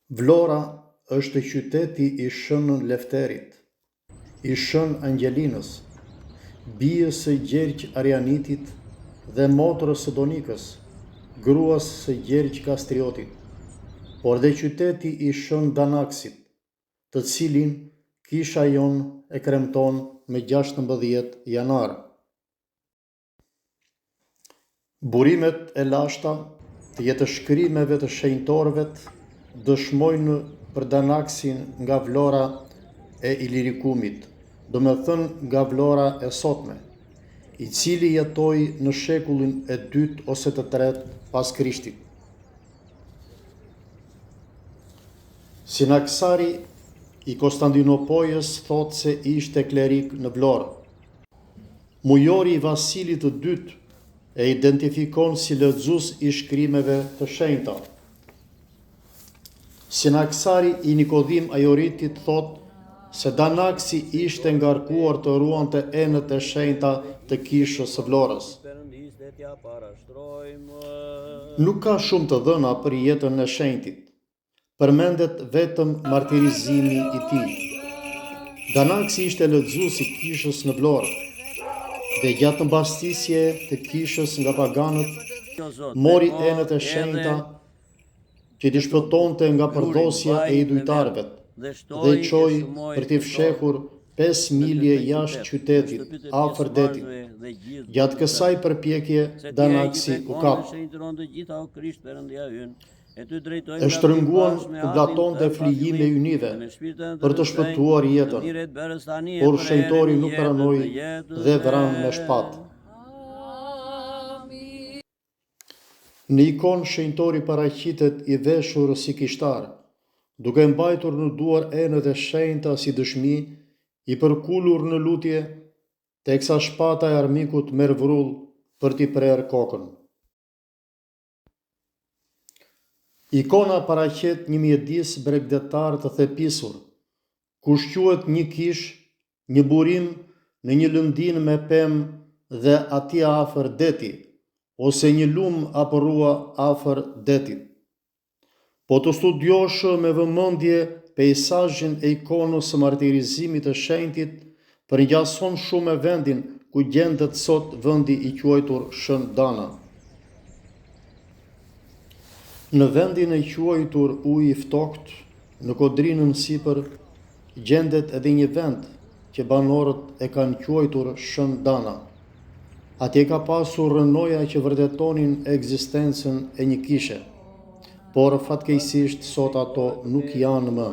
Vlora është qyteti i Shën Lefterit, i Shën Angjelinës, bijës së Gjergj Arianitit dhe motrës së Donikës, gruas së Gjergj Kastriotit, por dhe qyteti i Shën Danaksit, të cilin kisha jon e kremton me 16 janar. Burimet e lashta të jetëshkrimeve të shenjtorëve dëshmojnë për Danaksin nga Vlora e Ilirikumit, do me thënë nga Vlora e sotme, i cili jetoi në shekullin e 2 ose të 3 pas Krishtit. Sinaksari i Konstantinopojës thot se ishte klerik në Vlorë. Mujori i Vasilit të dytë e identifikon si lexues i shkrimeve të shenjta. Sinaksari i Nikodim Ajoritit thot se Danaksi ishte ngarkuar të ruante enët e shenjta të kishës së Vlorës. Nuk ka shumë të dhëna për jetën e shenjtit, përmendet vetëm martirizimi i tij. Danaksi ishte lexues i kishës në Vlorë dhe gjatë mbastisje të kishës nga paganët mori enët e shenjta që t'i shpëtonte nga përdosja e idujtarëve dhe çoi për t'i fshehur 5 milje jashtë qytetit, afër detit. Gjatë kësaj përpjekje, Danaksi u kap. E shtrënguan të blatonte flijime hynive për të shpëtuar jetën, por shenjtori nuk pranoi dhe vran me shpatë. Në ikon shenjtori paraqitet i veshur si kishtar, duke mbajtur në duar enët e shenjta si dëshmi, i përkulur në lutje, teksa shpata e armikut merr vrull për t'i prerë kokën. Ikona paraqet një mjedis bregdetar të thepisur, ku shquhet një kish, një burim në një lëndin me pemë dhe atje afër deti, ose një lum apo rrua afër detit. Po të studiosh me vëmendje peizazhin e ikonës së martirizimit të shenjtit, përngjason shumë e vendin ku gjendet sot vendi i quajtur Shën Dana. Në vendin e quajtur Uji i Ftohtë, në kodrinën sipër, gjendet edhe një vend që banorët e kanë quajtur Shën Dana. Atje ka pasur rënoja që vërtetonin ekzistencën e një kishe, por fatkeqësisht sot ato nuk janë më.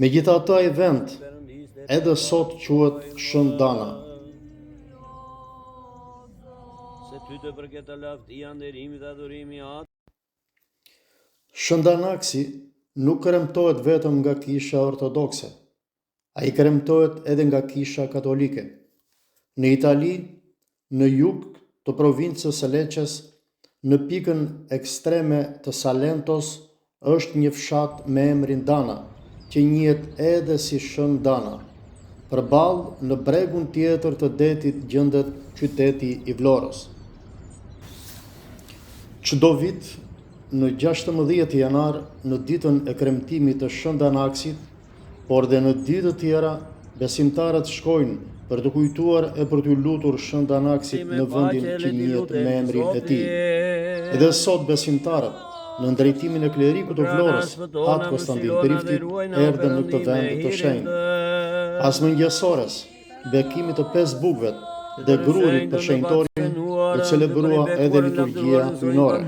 Megjithatë, ai vend edhe sot quhet Shën Dana. Shën Danaksi nuk kremtohet vetëm nga kisha ortodokse, ai kremtohet edhe nga kisha katolike. Në Itali, në jug të provincës së Lecces, në pikën ekstreme të Salentos, është një fshat me emrin Dana, që njihet edhe si Shën Dana. Përballë në bregun tjetër të detit gjendet qyteti i Vlorës. Çdo vit, në 16 janar, në ditën e kremtimit të Shën Danaksit, por dhe në ditë të tjera, besimtarët shkojnë për të kujtuar e për t'u lutur Shën Danaksit në vendin që njihet me emrin e tij. Edhe sot besimtarët, në drejtimin e klerikut të Vlorës, Atë Konstantin Priftit, erdhën në këtë vend të shenjtë. Pas mëngjesores, bekimit të 5 bukëve dhe grurit për shenjtorin, u celebrua edhe liturgjia hyjnore.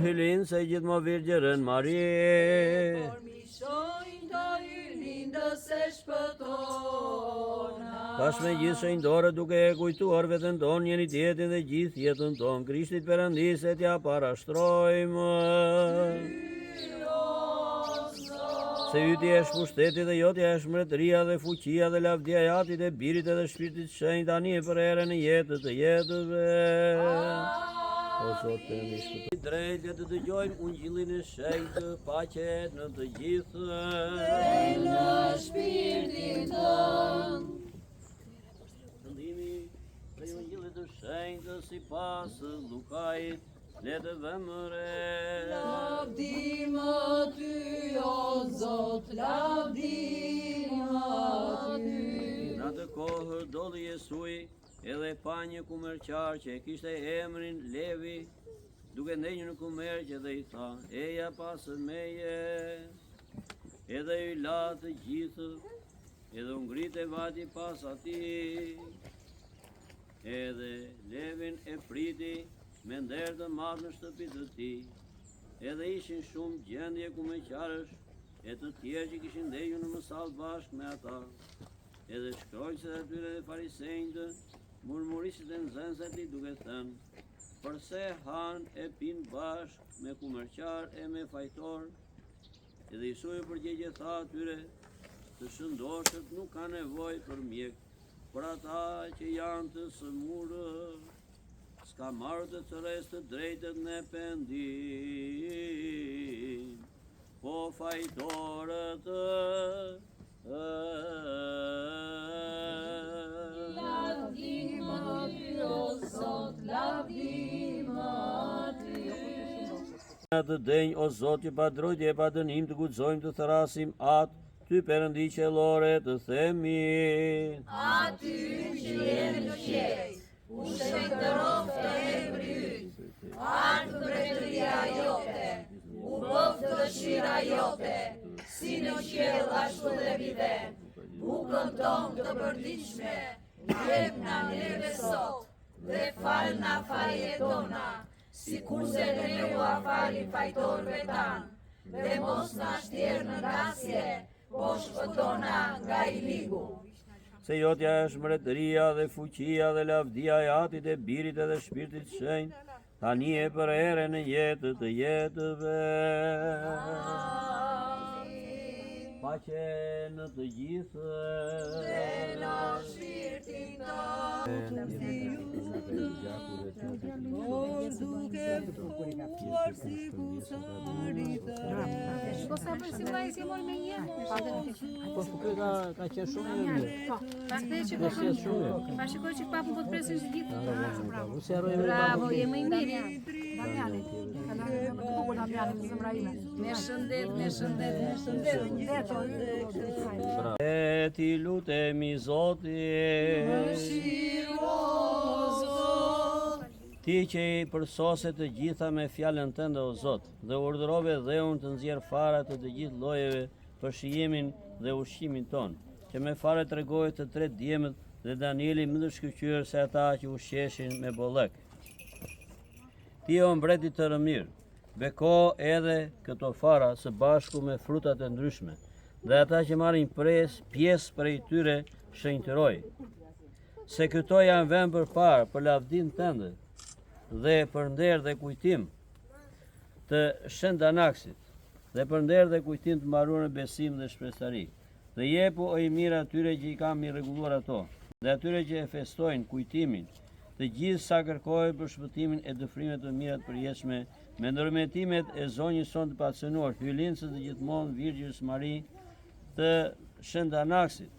Tash me gjithë shenjtore duke e kujtuar veten tonë njëri tjetrin dhe gjithë jetën tonë, Krishtit Perëndis e t'ja parashtrojmë. Se yti është pushteti dhe jotja është mbretëria dhe fuqia dhe lavdia e Atit e Birit edhe Shpirtit Shenjtë tani e për erën e jetës të jetëve. O Zot, i drejtë të dëgjojmë ungjillin e shenjtë, paqe në të gjithë. Në shpirtin tënd. Shëndimi prej ungjillit të shenjtë sipas Lukait, le të vëmë re. Lavdim ty, Zot, lavdim aty. Në atë kohë dolli Jesui edhe pa një kumerqar që e kishte emrin Levi, duke ndenjur në kumerq edhe i tha, eja pasën meje, edhe i la të gjithë, edhe u ngrit e vati pas ati, edhe Levin e priti me nder të madh në shtëpi të tij, edhe ishin shumë gjendje kumerqarësh e të tjerë që kishin ndenjur në mësall bashkë me ata, edhe shkrojtësit e atyre dhe farisejtë murmurisit e nxënësit e tij duke thënë, përse han e pin bashkë me kumerqar e me fajtor? Edhe Jesui përgjigje tha atyre, të shëndoshët nuk ka nevojë për mjek, për ata që janë të sëmurë, s'ka marrë të tërës të drejtët në pendim, po fajtorët Lavdim aty, o Zot, lavdim aty. Në të denjë, o Zot, që pa drojtje e pa dënim të guxojmë të thrasim atë, ty Perëndi qellore të themi. Aty që je në qiell, ushtëroft e mbryt, ardh mbretëria jote, u bëf dëshira jote, si në qiell ashtu dhe vide, bukën tonë të përditshme, jep na neve sot, dhe fal na fajjet tona, sikurse ne u falim fajtorëve tan, dhe mos na shtjerr në ngasje, po shpëtona nga i ligu. Se jotja është mbretëria dhe fuqia dhe lavdia e Atit e Birit edhe Shpirtit Shenjtë, tani e për herën e jetës të jetëve. Paqe në të gjithë. Dhe në shpirtin Por duke ftuar si busarit Po sa për si vllai si mor me një? Po shkruaj ka qenë shumë e mirë. Po, pastaj që po Qenë shumë. pa shikoj që papën po të presin së ditë. Bravo. Si harroj Bravo, je më i mirë. Damiani. Damiani më zemra ime. Me shëndet, me shëndet, me shëndet. E ti lutemi Zotin. Ti që i përsose të gjitha me fjalën tënde o Zot, dhe urdhërove dheun të nxjerr fara të gjithë llojeve për shijimin dhe ushqimin ton, që me fare tregohet të 3 djemët dhe Danieli më të shkëlqyer se ata që ushqeshin me bollëk. Ti o mbreti të rëmirë, beko edhe këto fara së bashku me frutat e ndryshme, dhe ata që marrin pjesë prej tyre shenjtëroj, se këto janë vënë përpara për lavdin tënde, dhe për nder dhe kujtim të shëndanaksit, dhe për nder dhe kujtim të mbaruar në besim dhe shpresari. Dhe jepu o i mirë atyre që i kam i rregulluar ato, dhe atyre që e festojnë kujtimin, të gjithë sa kërkojnë për shpëtimin e dëfrimet të mirat përjetshme, me ndërmetimet e zonjës son të pacënuar, hylincës të gjithmonë Virgjës Mari, të shëndanaksit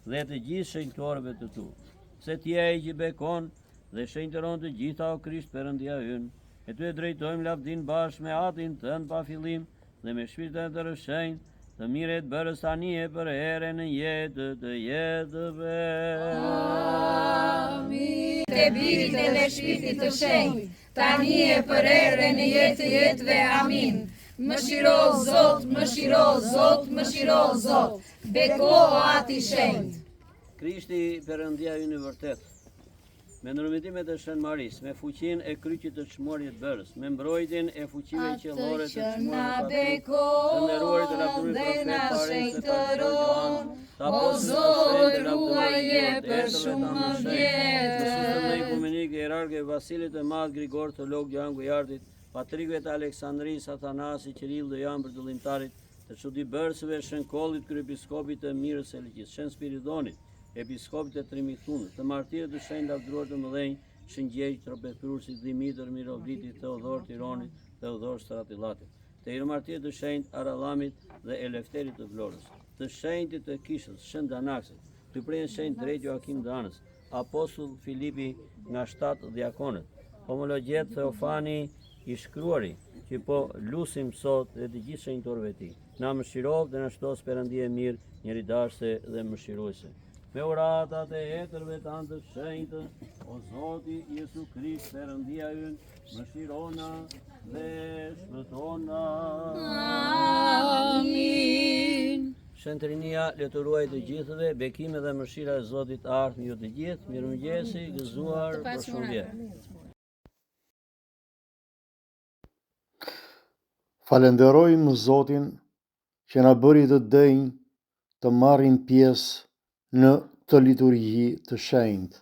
dhe të gjithë shenjtorëve të tu. Se ti je që bekon dhe shenjtëron të gjitha o Krisht Perëndia ynë, e ty e drejtojmë lavdin bashkë me Atin tënd pa fillim dhe me Shpirtin të rëshënjtë, të miret bërës tani e për herën e jetë të jetëve. Amin. Të Birit edhe Shpirtit të Shenjtë, tani e për herën e jetë të jetëve. Amin. Mëshiro Zot, mëshiro Zot, mëshiro Zot, beko Ati Shenjtë. Krishti Perëndia ynë i vërtet, me ndërmetimet e Shën Maris, me fuqinë e kryqit të çmorjes bërës, me mbrojtjen e fuqive qellore të çmorjes Beko dhe na shenjtëron, o Zot ruaje për shumë më vjetë. Në ekumenik e hierarkë Vasilit të Madh, Grigor Teolog, Gjangu i Artit, Patrikëve të Aleksandris, Athanasi, Qirill dhe Jan Bërtëllimtarit, të çuditbërësve Shën Kollit, kryepiskopit të Mirës së Ligjit, Shën Spiridonit, episkopit e Trimitunës, të martirët të shenjtë lavdëruar të mëdhenj, Shën Gjergj, Tropeprusit, Dimitër, Mirovlitit, Teodor Tironit, Teodor Stratillatit, të hieromartirët të shenjtë Aralamit dhe Elefterit të Vlorës, të shenjtit të Kishës, Shën Danaksit, të prejnë shenjtë drejt Joakim Danës, Apostull Filipi nga 7 diakonët, homologjet Theofani i Shkruari, që po lusim sot dhe të gjithë shenjtorëve ti. Na mëshirov dhe na shtos Perëndie mirë, njëridashse dhe mëshiruese. Me uratat e hetërve tanë të shenjtë, o Zoti Jesu Krisht, Perëndia ynë, mëshirona dhe shpëtona. Amin. Shëntërinia le të ruaj të gjithëve, bekime dhe mëshira e Zotit ardhmë ju të gjithë, mirëmëngjesi, gëzuar për shumë vjet. Falenderojmë Zotin që na bëri të denjë të marrim pjesë në të liturgji të shenjtë.